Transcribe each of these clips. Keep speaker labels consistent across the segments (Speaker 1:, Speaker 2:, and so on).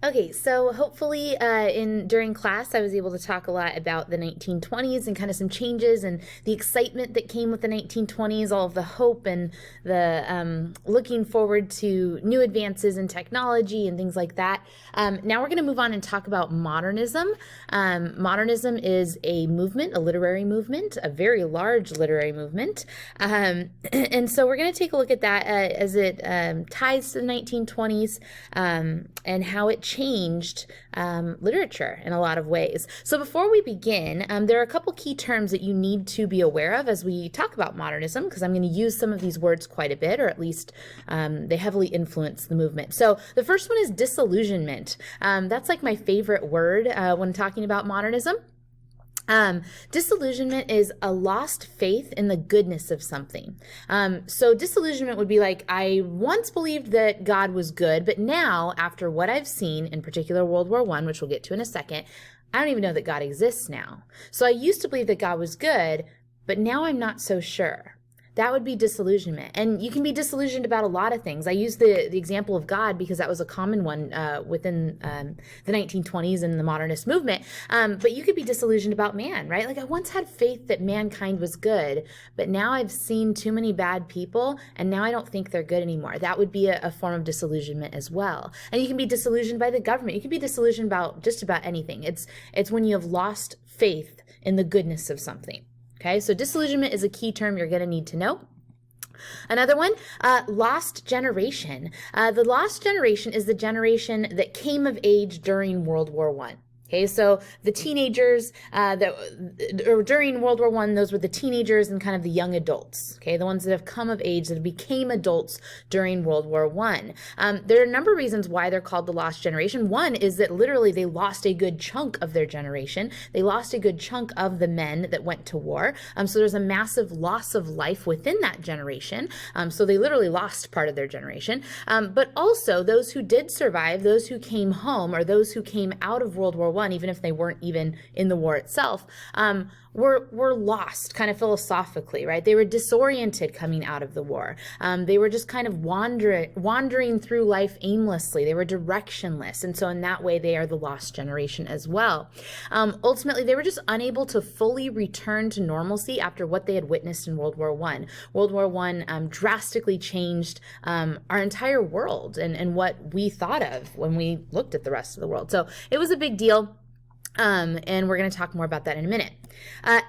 Speaker 1: Okay, so hopefully during class I was able to talk a lot about the 1920s and kind of some changes and the excitement that came with the 1920s, all of the hope and the looking forward to new advances in technology and things like that. Now we're going to move on and talk about modernism. Modernism is a movement, a literary movement, a very large literary movement. And so we're going to take a look at that as it ties to the 1920s and how it changed literature in a lot of ways. So before we begin, there are a couple key terms that you need to be aware of as we talk about modernism, because I'm going to use some of these words quite a bit, or at least they heavily influence the movement. So the first one is disillusionment. That's like my favorite word when talking about modernism. Disillusionment is a lost faith in the goodness of something. So disillusionment would be like, I once believed that God was good, but now, after what I've seen, in particular World War I, which we'll get to in a second, I don't even know that God exists now. So I used to believe that God was good, but now I'm not so sure. That would be disillusionment. And you can be disillusioned about a lot of things. I use the example of God because that was a common one within the 1920s and the modernist movement. But you could be disillusioned about man, right? Like, I once had faith that mankind was good, but now I've seen too many bad people, and now I don't think they're good anymore. That would be a form of disillusionment as well. And you can be disillusioned by the government. You can be disillusioned about just about anything. It's when you have lost faith in the goodness of something. Okay, so disillusionment is a key term you're going to need to know. Another one, lost generation. The lost generation is the generation that came of age during World War I. Okay, so the teenagers or during World War I, those were the teenagers and kind of the young adults. Okay, the ones that have come of age, that became adults during World War I. There are a number of reasons why they're called the lost generation. One is that literally they lost a good chunk of their generation. They lost a good chunk of the men that went to war. So there's a massive loss of life within that generation. So they literally lost part of their generation. But also those who did survive, those who came home, or those who came out of World War I, even if they weren't even in the war itself, were lost kind of philosophically, right? They were disoriented coming out of the war. They were just kind of wandering through life aimlessly. They were directionless. And so in that way, they are the lost generation as well. Ultimately, they were just unable to fully return to normalcy after what they had witnessed in World War I. World War I drastically changed our entire world and what we thought of when we looked at the rest of the world. So it was a big deal. And we're going to talk more about that in a minute.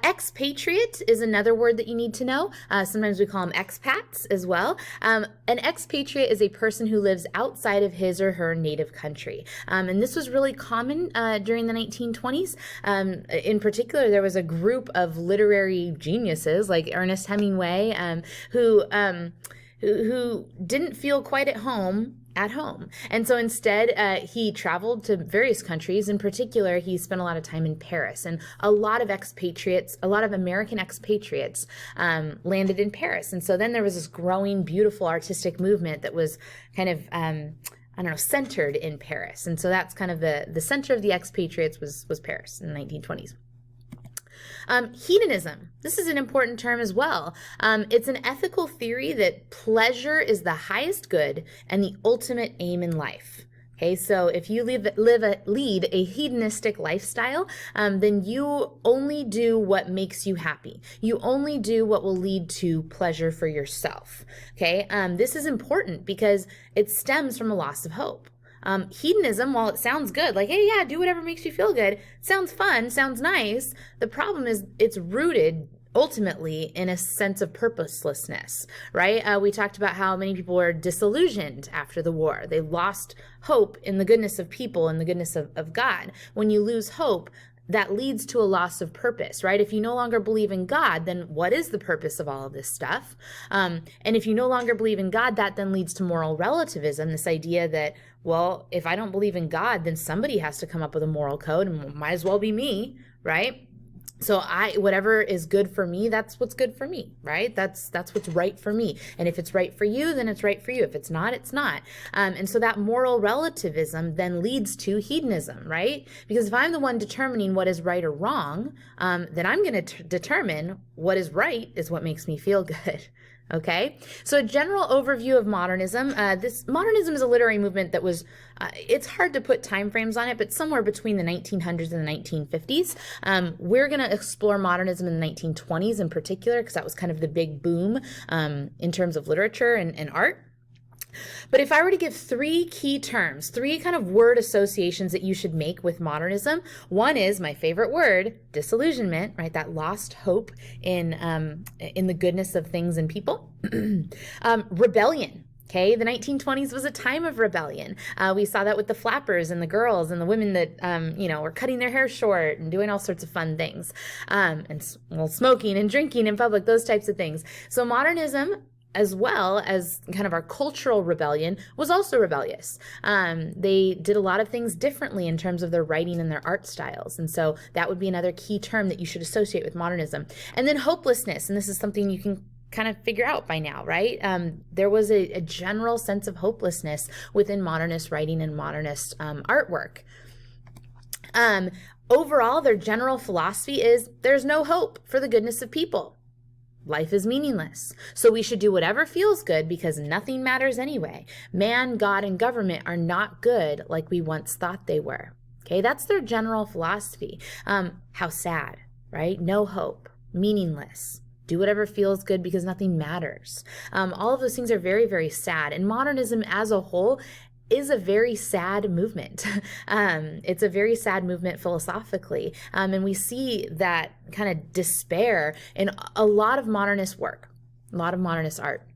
Speaker 1: Expatriate is another word that you need to know. Sometimes we call them expats as well. An expatriate is a person who lives outside of his or her native country. And this was really common during the 1920s. In particular, there was a group of literary geniuses like Ernest Hemingway who didn't feel quite at home. And so instead, he traveled to various countries. In particular, he spent a lot of time in Paris. And a lot of expatriates, a lot of American expatriates landed in Paris. And so then there was this growing, beautiful artistic movement that was kind of, centered in Paris. And so that's kind of the center of the expatriates was Paris in the 1920s. Hedonism. This is an important term as well. It's an ethical theory that pleasure is the highest good and the ultimate aim in life. Okay, so if you lead a hedonistic lifestyle, then you only do what makes you happy. You only do what will lead to pleasure for yourself. Okay, this is important because it stems from a loss of hope. Hedonism, while it sounds good, like, hey, yeah, do whatever makes you feel good, sounds fun, sounds nice, the problem is it's rooted ultimately in a sense of purposelessness, right? We talked about how many people were disillusioned after the war. They lost hope in the goodness of people and the goodness of God. When you lose hope, that leads to a loss of purpose, right? If you no longer believe in God, then what is the purpose of all of this stuff? And if you no longer believe in God, that then leads to moral relativism, this idea that, well, if I don't believe in God, then somebody has to come up with a moral code and might as well be me, right? So whatever is good for me, that's what's good for me, right? That's what's right for me. And if it's right for you, then it's right for you. If it's not, it's not. And so that moral relativism then leads to hedonism, right? Because if I'm the one determining what is right or wrong, then I'm going to determine what is right is what makes me feel good. Okay, so a general overview of modernism. Modernism is a literary movement that was, it's hard to put time frames on it, but somewhere between the 1900s and the 1950s. We're going to explore modernism in the 1920s in particular, because that was kind of the big boom in terms of literature and art. But if I were to give three key terms, three kind of word associations that you should make with modernism, one is my favorite word, disillusionment, right? That lost hope in the goodness of things and people. Rebellion. Okay, the 1920s was a time of rebellion. We saw that with the flappers and the girls and the women that, were cutting their hair short and doing all sorts of fun things, and smoking and drinking in public, those types of things. So modernism, as well as kind of our cultural rebellion, was also rebellious. They did a lot of things differently in terms of their writing and their art styles. And so that would be another key term that you should associate with modernism. And then hopelessness, and this is something you can kind of figure out by now, right? There was a general sense of hopelessness within modernist writing and modernist artwork. Overall, their general philosophy is there's no hope for the goodness of people. Life is meaningless, so we should do whatever feels good because nothing matters anyway. Man, God, and government are not good like we once thought they were. Okay, that's their general philosophy. How sad, right? No hope, meaningless. Do whatever feels good because nothing matters. All of those things are very, very sad. And modernism as a whole is a very sad movement. It's a very sad movement philosophically. And we see that kind of despair in a lot of modernist work, a lot of modernist art.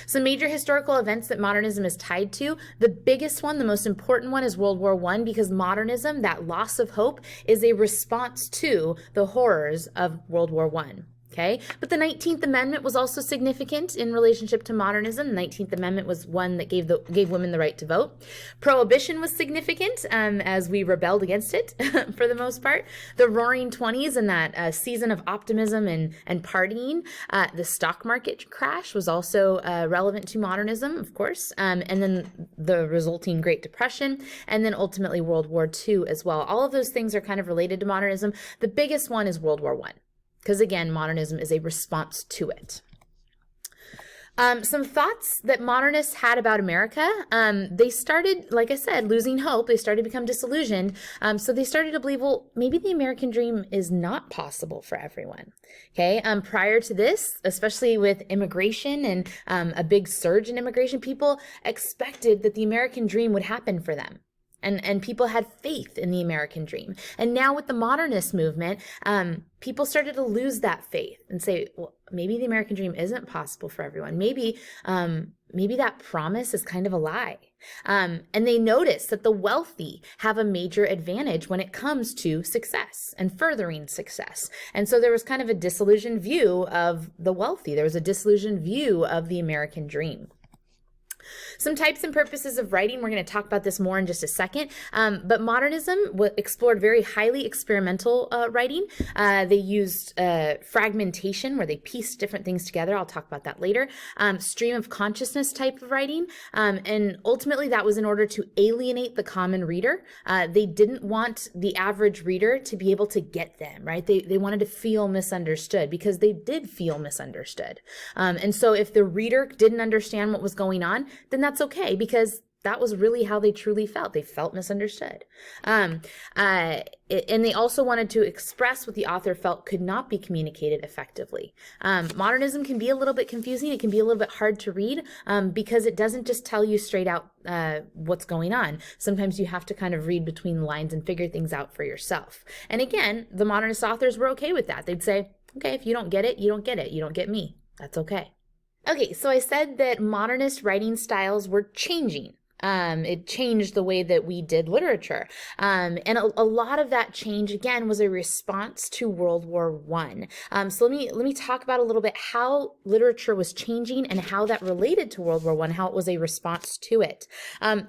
Speaker 1: Some major historical events that modernism is tied to, the biggest one, the most important one, is World War I, because modernism, that loss of hope, is a response to the horrors of World War I. Okay, but the 19th Amendment was also significant in relationship to modernism. The 19th Amendment was one that gave women the right to vote. Prohibition was significant as we rebelled against it for the most part. The Roaring '20s and that season of optimism and partying. The stock market crash was also relevant to modernism, of course, and then the resulting Great Depression, and then ultimately World War II as well. All of those things are kind of related to modernism. The biggest one is World War I. Because again, modernism is a response to it. Some thoughts that modernists had about America. They started, like I said, losing hope. They started to become disillusioned. So they started to believe, well, maybe the American dream is not possible for everyone. Okay. Prior to this, especially with immigration and a big surge in immigration, people expected that the American dream would happen for them. And people had faith in the American dream. And now with the modernist movement, people started to lose that faith and say, well, maybe the American dream isn't possible for everyone. Maybe that promise is kind of a lie. And they noticed that the wealthy have a major advantage when it comes to success and furthering success. And so there was kind of a disillusioned view of the wealthy. There was a disillusioned view of the American dream. Some types and purposes of writing, we're going to talk about this more in just a second, but modernism explored very highly experimental writing. They used fragmentation, where they pieced different things together. I'll talk about that later. Stream of consciousness type of writing, and ultimately that was in order to alienate the common reader. They didn't want the average reader to be able to get them, right? They wanted to feel misunderstood, because they did feel misunderstood. And so if the reader didn't understand what was going on, then that's okay, because that was really how they truly felt. They felt misunderstood. And they also wanted to express what the author felt could not be communicated effectively. Modernism can be a little bit confusing. It can be a little bit hard to read because it doesn't just tell you straight out what's going on. Sometimes you have to kind of read between the lines and figure things out for yourself. And again, the modernist authors were okay with that. They'd say, okay, if you don't get it, you don't get it. You don't get me. That's okay. Okay, so I said that modernist writing styles were changing. It changed the way that we did literature. And a lot of that change, again, was a response to World War I. So let me talk about a little bit how literature was changing and how that related to World War I, how it was a response to it.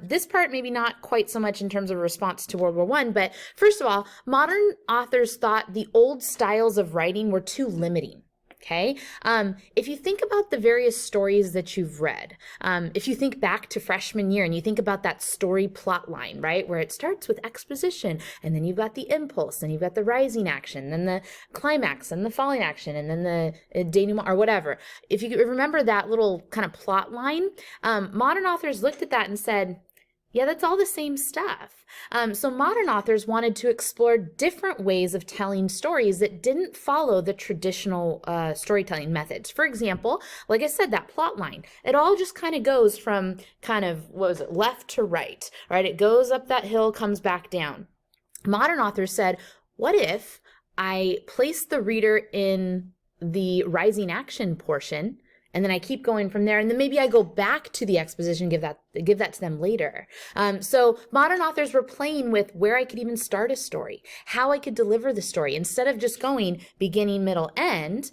Speaker 1: This part maybe not quite so much in terms of a response to World War I, but first of all, modern authors thought the old styles of writing were too limiting. Okay. If you think about the various stories that you've read, if you think back to freshman year and you think about that story plot line, right, where it starts with exposition and then you've got the impulse and you've got the rising action, then the climax and the falling action, and then the denouement or whatever. If you remember that little kind of plot line, modern authors looked at that and said, yeah, that's all the same stuff. So modern authors wanted to explore different ways of telling stories that didn't follow the traditional storytelling methods. For example, like I said, that plot line, it all just kind of goes from kind of, what was it, left to right, right? It goes up that hill, comes back down. Modern authors said, what if I place the reader in the rising action portion, and then I keep going from there, and then maybe I go back to the exposition, give that to them later. So modern authors were playing with where I could even start a story, how I could deliver the story. Instead of just going beginning, middle, end,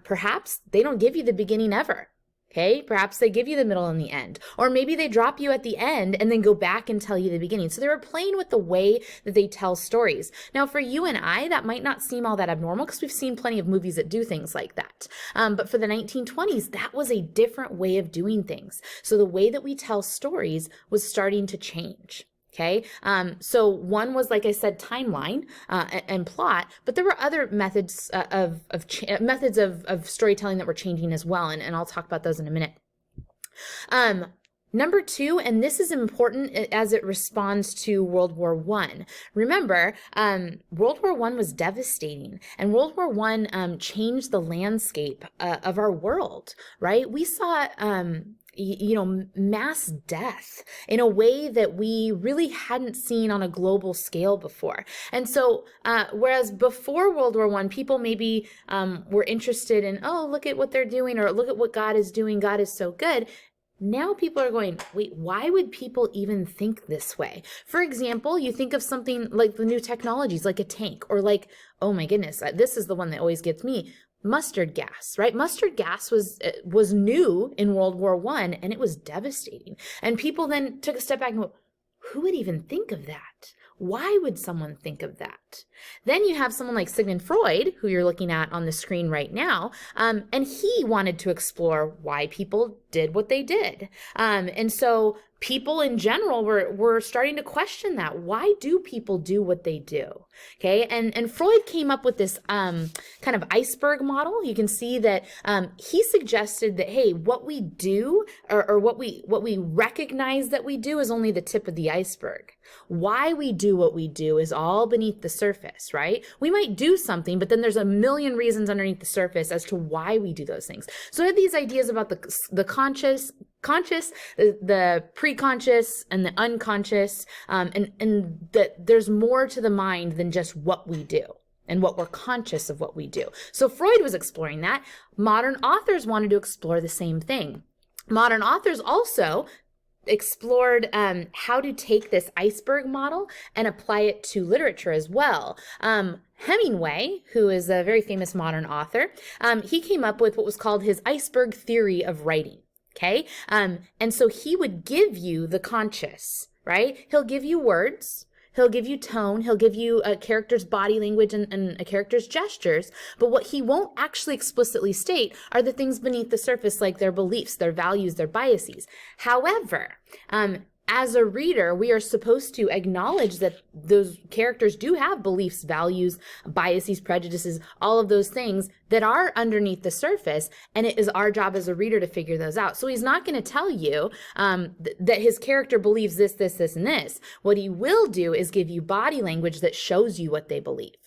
Speaker 1: perhaps they don't give you the beginning ever. Okay, perhaps they give you the middle and the end, or maybe they drop you at the end and then go back and tell you the beginning. So they were playing with the way that they tell stories. Now, for you and I, that might not seem all that abnormal because we've seen plenty of movies that do things like that. But for the 1920s, that was a different way of doing things. So the way that we tell stories was starting to change. Okay, so one was, like I said, timeline and plot, but there were other methods of storytelling that were changing as well, and I'll talk about those in a minute. Number two, and this is important as it responds to World War I. Remember, World War I was devastating, and World War I changed the landscape of our world, right? We saw mass death in a way that we really hadn't seen on a global scale before. And so, whereas before World War I, people maybe were interested in, oh, look at what they're doing, or look at what God is doing. God is so good. Now people are going, wait, why would people even think this way? For example, you think of something like the new technologies, like a tank, or like, oh my goodness, this is the one that always gets me. Mustard gas, right? Mustard gas was new in World War I, and it was devastating. And people then took a step back and went, who would even think of that? Why would someone think of that? Then you have someone like Sigmund Freud, who you're looking at on the screen right now, and he wanted to explore why people did what they did. And so people in general were starting to question that. Why do people do what they do? Okay, and Freud came up with this kind of iceberg model. You can see that he suggested that, hey, what we do or what we recognize that we do is only the tip of the iceberg. Why we do what we do is all beneath the surface, right? We might do something, but then there's a million reasons underneath the surface as to why we do those things. So I have these ideas about the conscious, the preconscious, and the unconscious, and that there's more to the mind than just what we do and what we're conscious of what we do. So Freud was exploring that. Modern authors wanted to explore the same thing. Modern authors also explored how to take this iceberg model and apply it to literature as well. Hemingway, who is a very famous modern author, he came up with what was called his iceberg theory of writing. Okay, and so he would give you the conscious, right? He'll give you words, he'll give you tone, he'll give you a character's body language and a character's gestures, but what he won't actually explicitly state are the things beneath the surface, like their beliefs, their values, their biases. However, as a reader, we are supposed to acknowledge that those characters do have beliefs, values, biases, prejudices, all of those things that are underneath the surface, and it is our job as a reader to figure those out. So he's not going to tell you that his character believes this, this, this, and this. What he will do is give you body language that shows you what they believe.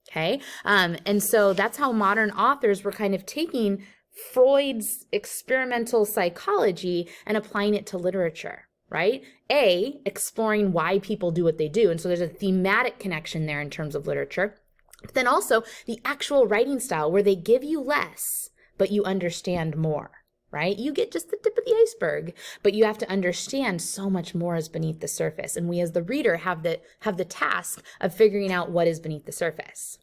Speaker 1: Okay? And so that's how modern authors were kind of taking Freud's experimental psychology and applying it to literature. Right? Exploring why people do what they do. And so there's a thematic connection there in terms of literature. But then also the actual writing style where they give you less, but you understand more, right? You get just the tip of the iceberg, but you have to understand so much more is beneath the surface. And we as the reader have the task of figuring out what is beneath the surface.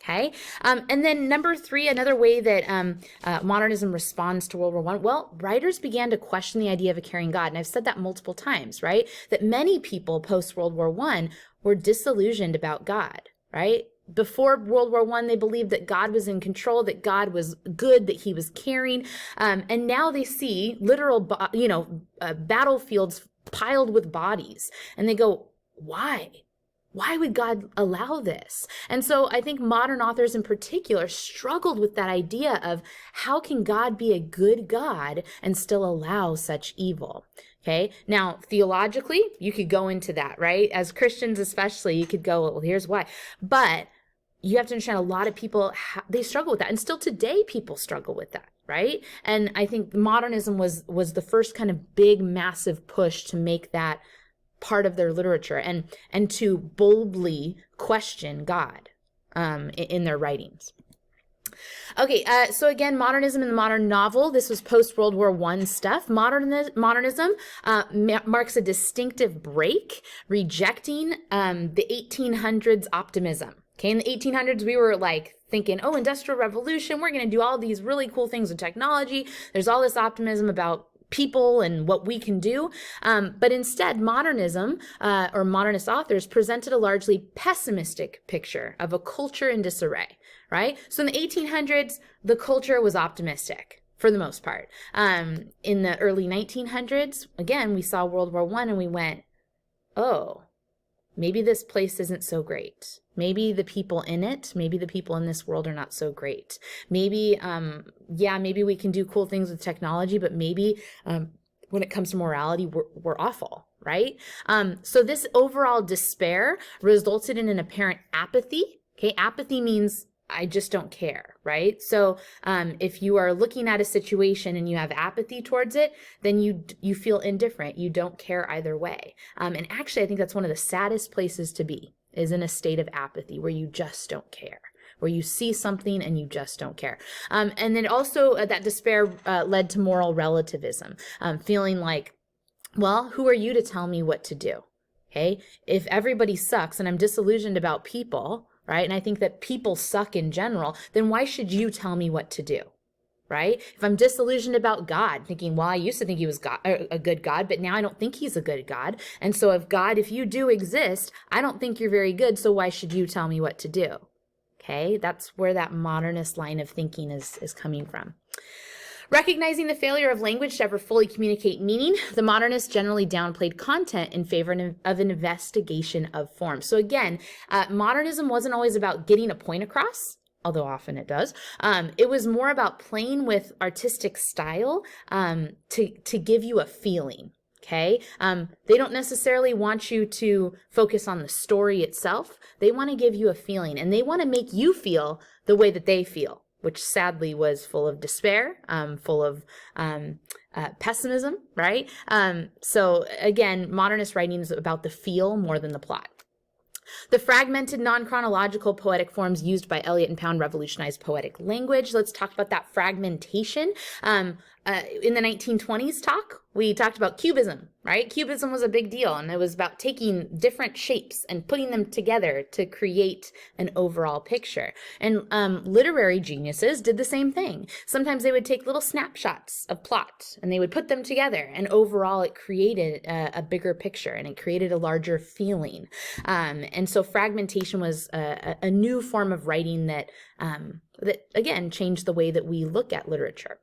Speaker 1: Okay. And then number three, another way that modernism responds to World War I, well, writers began to question the idea of a caring God. And I've said that multiple times, right? That many people post World War I were disillusioned about God, right? before World War I, they believed that God was in control, that God was good, that he was caring. And now they see literal, battlefields piled with bodies. And they go, why? Why would God allow this? And so I think modern authors in particular struggled with that idea of how can God be a good God and still allow such evil? Okay. Now, theologically, you could go into that, right? As Christians, especially, you could go, well, here's why. But you have to understand a lot of people, they struggle with that. And still today, people struggle with that, right? And I think modernism was the first kind of big, massive push to make that part of their literature and to boldly question God in their writings. Okay, so again, modernism in the modern novel. This was post-World War I stuff. Modernism marks a distinctive break, rejecting the 1800s optimism. Okay, in the 1800s, we were like thinking, oh, Industrial Revolution, we're going to do all these really cool things with technology. There's all this optimism about people and what we can do. But instead, modernism or modernist authors presented a largely pessimistic picture of a culture in disarray, right? So in the 1800s, the culture was optimistic for the most part. In the early 1900s, again, we saw World War I and we went, oh, maybe this place isn't so great. Maybe the people in it, maybe the people in this world are not so great. Maybe, maybe we can do cool things with technology, but maybe when it comes to morality, we're awful, right? So this overall despair resulted in an apparent apathy. Okay, apathy means I just don't care, right? So if you are looking at a situation and you have apathy towards it, then you feel indifferent. You don't care either way. And actually, I think that's one of the saddest places to be, is in a state of apathy where you just don't care, where you see something and you just don't care. And then also that despair led to moral relativism, feeling like, well, who are you to tell me what to do? Okay, if everybody sucks and I'm disillusioned about people, right? And I think that people suck in general, then why should you tell me what to do? Right? If I'm disillusioned about God, thinking, well, I used to think he was God, a good God, but now I don't think he's a good God. And so if you do exist, I don't think you're very good, so why should you tell me what to do? Okay, that's where that modernist line of thinking is coming from. Recognizing the failure of language to ever fully communicate meaning, the modernists generally downplayed content in favor of an investigation of form. So again, modernism wasn't always about getting a point across, although often it does. It was more about playing with artistic style to give you a feeling. Okay, they don't necessarily want you to focus on the story itself. They want to give you a feeling, and they want to make you feel the way that they feel, which sadly was full of despair, full of pessimism, right? So again, modernist writing is about the feel more than the plot. The fragmented, non-chronological poetic forms used by Eliot and Pound revolutionized poetic language. Let's talk about that fragmentation. In the 1920s talk, we talked about Cubism, right? Cubism was a big deal, and it was about taking different shapes and putting them together to create an overall picture. And literary geniuses did the same thing. Sometimes they would take little snapshots of plot, and they would put them together, and overall it created a bigger picture, and it created a larger feeling. And so fragmentation was a new form of writing that again, changed the way that we look at literature.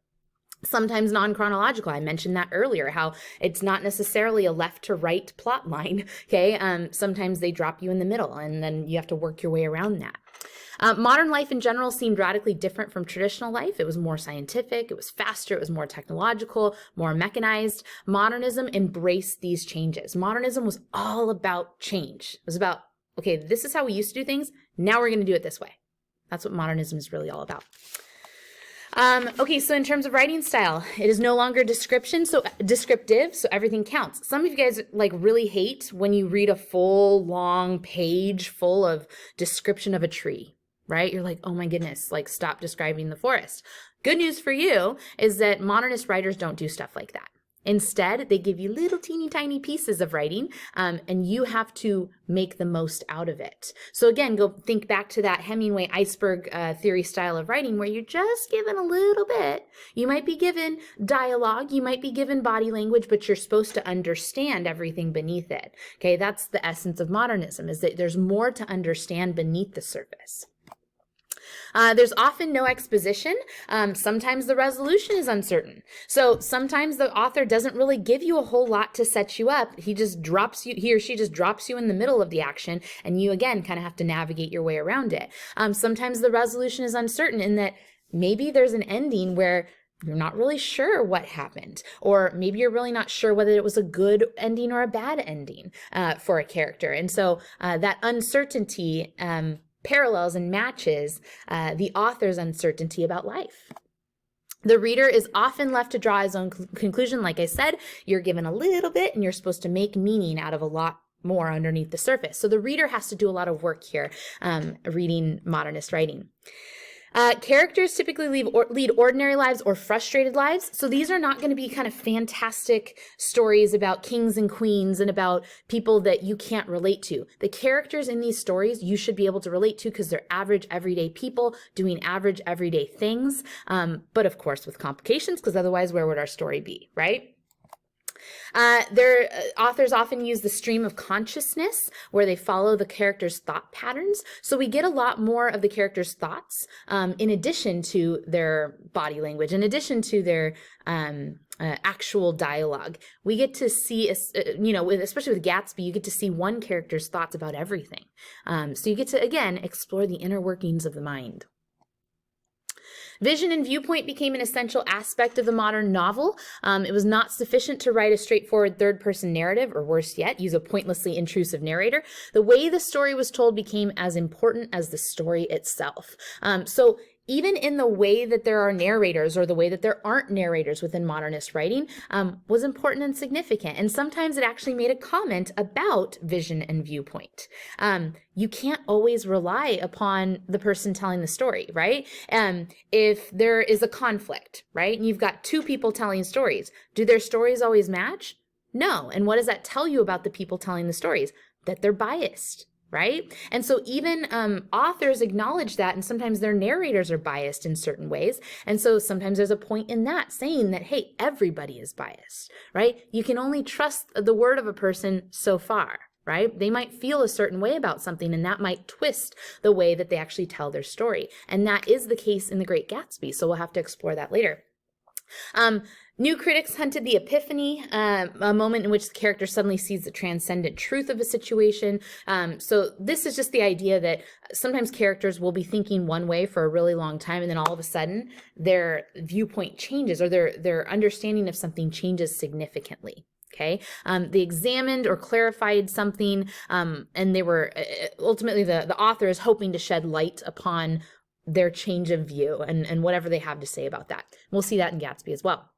Speaker 1: Sometimes non-chronological. I mentioned that earlier, how it's not necessarily a left to right plot line. Okay. Sometimes they drop you in the middle and then you have to work your way around that. Modern life in general seemed radically different from traditional life. It was more scientific, it was faster, it was more technological, more mechanized. Modernism embraced these changes. Modernism was all about change. It was about, okay, this is how we used to do things. Now we're going to do it this way. That's what modernism is really all about. Okay, so in terms of writing style, it is no longer descriptive, so everything counts. Some of you guys like really hate when you read a full long page full of description of a tree, right? You're like, oh my goodness, like stop describing the forest. Good news for you is that modernist writers don't do stuff like that. Instead, they give you little teeny tiny pieces of writing, and you have to make the most out of it. So again, go think back to that Hemingway iceberg theory style of writing where you're just given a little bit. You might be given dialogue, you might be given body language, but you're supposed to understand everything beneath it. Okay, that's the essence of modernism, is that there's more to understand beneath the surface. There's often no exposition. Sometimes the resolution is uncertain. So sometimes the author doesn't really give you a whole lot to set you up. He or she just drops you in the middle of the action, and you again kind of have to navigate your way around it. Sometimes the resolution is uncertain in that maybe there's an ending where you're not really sure what happened, or maybe you're really not sure whether it was a good ending or a bad ending for a character. And so that uncertainty parallels and matches the author's uncertainty about life. The reader is often left to draw his own conclusion. Like I said, you're given a little bit and you're supposed to make meaning out of a lot more underneath the surface. So the reader has to do a lot of work here reading modernist writing. Characters typically lead ordinary lives or frustrated lives. So these are not going to be kind of fantastic stories about kings and queens and about people that you can't relate to. The characters in these stories you should be able to relate to because they're average, everyday people doing average, everyday things. But of course with complications, because otherwise where would our story be, right? Authors often use the stream of consciousness where they follow the character's thought patterns. So we get a lot more of the character's thoughts in addition to their body language, in addition to their actual dialogue. We get to see, especially with Gatsby, you get to see one character's thoughts about everything. So you get to, again, explore the inner workings of the mind. Vision and viewpoint became an essential aspect of the modern novel. It was not sufficient to write a straightforward third-person narrative, or worse yet, use a pointlessly intrusive narrator. The way the story was told became as important as the story itself. So even in the way that there are narrators or the way that there aren't narrators within modernist writing was important and significant. And sometimes it actually made a comment about vision and viewpoint. You can't always rely upon the person telling the story, right? If there is a conflict, right, and you've got two people telling stories, do their stories always match? No. And what does that tell you about the people telling the stories? That they're biased. Right? And so even authors acknowledge that, and sometimes their narrators are biased in certain ways. And so sometimes there's a point in that saying that, hey, everybody is biased, right? You can only trust the word of a person so far, right? They might feel a certain way about something, and that might twist the way that they actually tell their story. And that is the case in The Great Gatsby. So we'll have to explore that later. New critics hunted the epiphany, a moment in which the character suddenly sees the transcendent truth of a situation. So this is just the idea that sometimes characters will be thinking one way for a really long time, and then all of a sudden their viewpoint changes, or their understanding of something changes significantly. Okay, they examined or clarified something, and they were ultimately the author is hoping to shed light upon their change of view and whatever they have to say about that. We'll see that in Gatsby as well.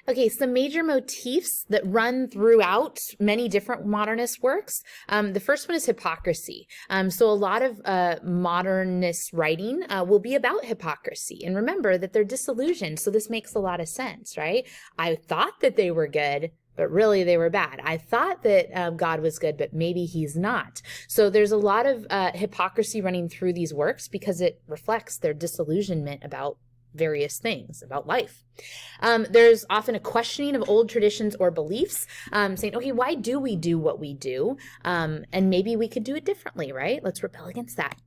Speaker 1: Okay, some major motifs that run throughout many different modernist works. The first one is hypocrisy. So a lot of modernist writing will be about hypocrisy. And remember that they're disillusioned, so this makes a lot of sense, right? I thought that they were good, but really they were bad. I thought that God was good, but maybe he's not. So there's a lot of hypocrisy running through these works because it reflects their disillusionment about various things, about life. There's often a questioning of old traditions or beliefs, saying, okay, why do we do what we do? And maybe we could do it differently, right? Let's rebel against that.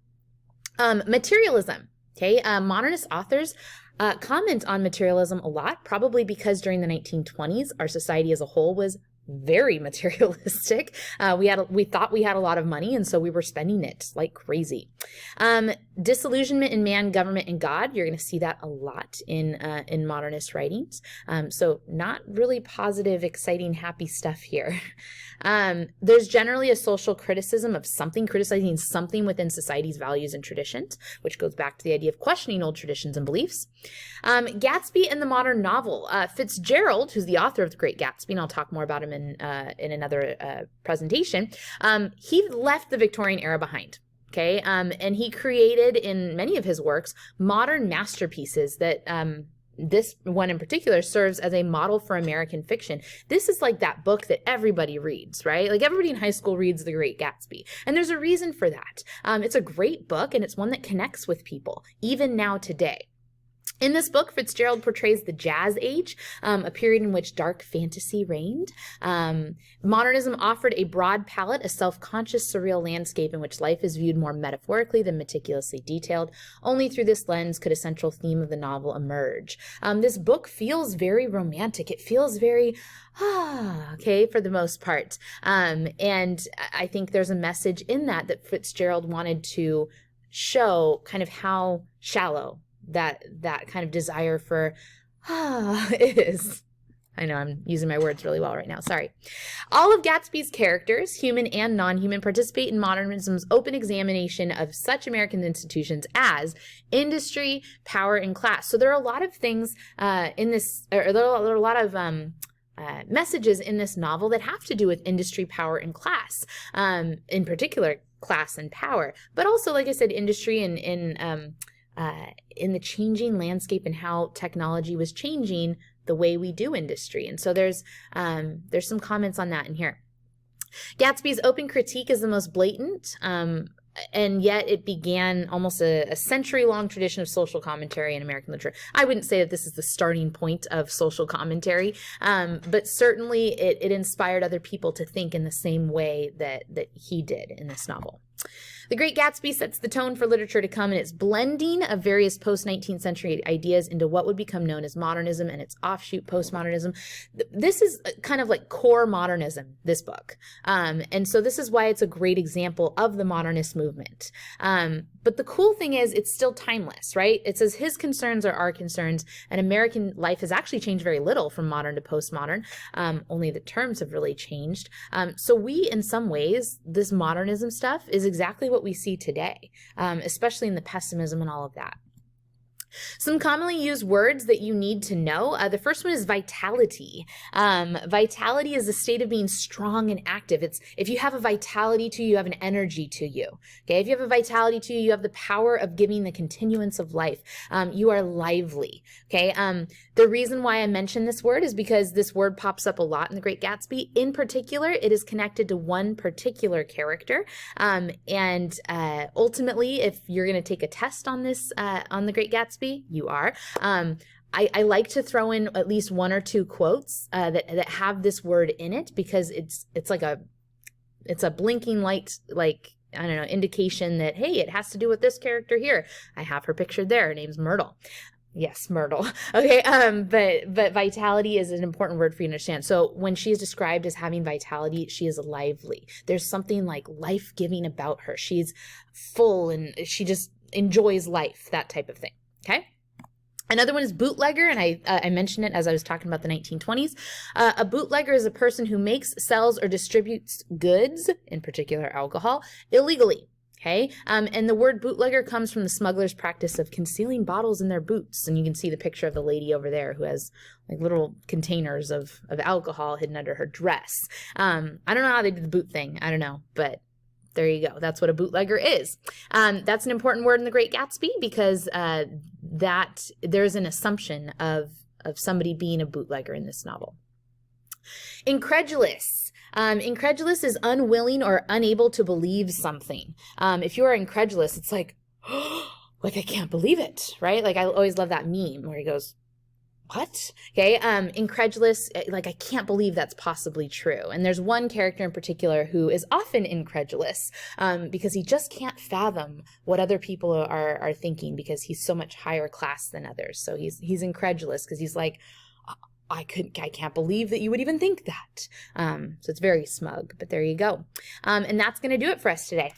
Speaker 1: Materialism. Okay, modernist authors comment on materialism a lot, probably because during the 1920s, our society as a whole was very materialistic. We thought we had a lot of money, and so we were spending it like crazy. Disillusionment in man, government, and God. You're going to see that a lot in modernist writings. So not really positive, exciting, happy stuff here. There's generally a social criticism of something, criticizing something within society's values and traditions, which goes back to the idea of questioning old traditions and beliefs. Gatsby and the modern novel. Fitzgerald, who's the author of The Great Gatsby, and I'll talk more about him in another presentation, he left the Victorian era behind. Okay, and he created in many of his works modern masterpieces that this one in particular serves as a model for American fiction. This is like that book that everybody reads, right? Like everybody in high school reads The Great Gatsby. And there's a reason for that. It's a great book, and it's one that connects with people, even now today. In this book, Fitzgerald portrays the Jazz Age, a period in which dark fantasy reigned. Modernism offered a broad palette, a self-conscious, surreal landscape in which life is viewed more metaphorically than meticulously detailed. Only through this lens could a central theme of the novel emerge. This book feels very romantic. It feels very, okay, for the most part. And I think there's a message in that Fitzgerald wanted to show kind of how shallow that kind of desire for is. I know I'm using my words really well right now. Sorry. All of Gatsby's characters, human and non-human, participate in modernism's open examination of such American institutions as industry, power, and class. So there are a lot of things in this, or there are a lot of messages in this novel that have to do with industry, power, and class. In particular, class and power, but also, like I said, industry and in the changing landscape and how technology was changing the way we do industry. And so there's some comments on that in here. Gatsby's open critique is the most blatant, and yet it began almost a century-long tradition of social commentary in American literature. I wouldn't say that this is the starting point of social commentary, but certainly it inspired other people to think in the same way that he did in this novel. The Great Gatsby sets the tone for literature to come in its blending of various post-19th century ideas into what would become known as modernism and its offshoot postmodernism. This is kind of like core modernism, this book. And so this is why it's a great example of the modernist movement. But the cool thing is it's still timeless, right? It says his concerns are our concerns, and American life has actually changed very little from modern to postmodern. Only the terms have really changed. So we, in some ways, this modernism stuff is exactly what we see today, especially in the pessimism and all of that. Some commonly used words that you need to know. The first one is vitality. Vitality is a state of being strong and active. It's if you have a vitality to you, you have an energy to you. Okay, if you have a vitality to you, you have the power of giving the continuance of life. You are lively. Okay, the reason why I mention this word is because this word pops up a lot in The Great Gatsby. In particular, it is connected to one particular character, and ultimately, if you're going to take a test on this on The Great Gatsby, you are. I like to throw in at least one or two quotes that have this word in it, because it's like it's a blinking light, like, I don't know, indication that, hey, it has to do with this character here. I have her pictured there. Her name's Myrtle. Yes, Myrtle. Okay, but vitality is an important word for you to understand. So when she is described as having vitality, she is lively. There's something like life-giving about her. She's full and she just enjoys life, that type of thing. Okay. Another one is bootlegger, and I mentioned it as I was talking about the 1920s. A bootlegger is a person who makes, sells, or distributes goods, in particular alcohol, illegally. Okay, and the word bootlegger comes from the smuggler's practice of concealing bottles in their boots, and you can see the picture of the lady over there who has like little containers of alcohol hidden under her dress. I don't know how they did the boot thing. I don't know, but there you go. That's what a bootlegger is. That's an important word in The Great Gatsby, because that there's an assumption of somebody being a bootlegger in this novel. Incredulous. Incredulous is unwilling or unable to believe something. If you are incredulous, it's like, like, I can't believe it, right? Like, I always love that meme where he goes, what? Okay, incredulous, like, I can't believe that's possibly true. And there's one character in particular who is often incredulous because he just can't fathom what other people are thinking, because he's so much higher class than others. So he's incredulous because he's like, I can't believe that you would even think that. So it's very smug, but there you go. And that's going to do it for us today.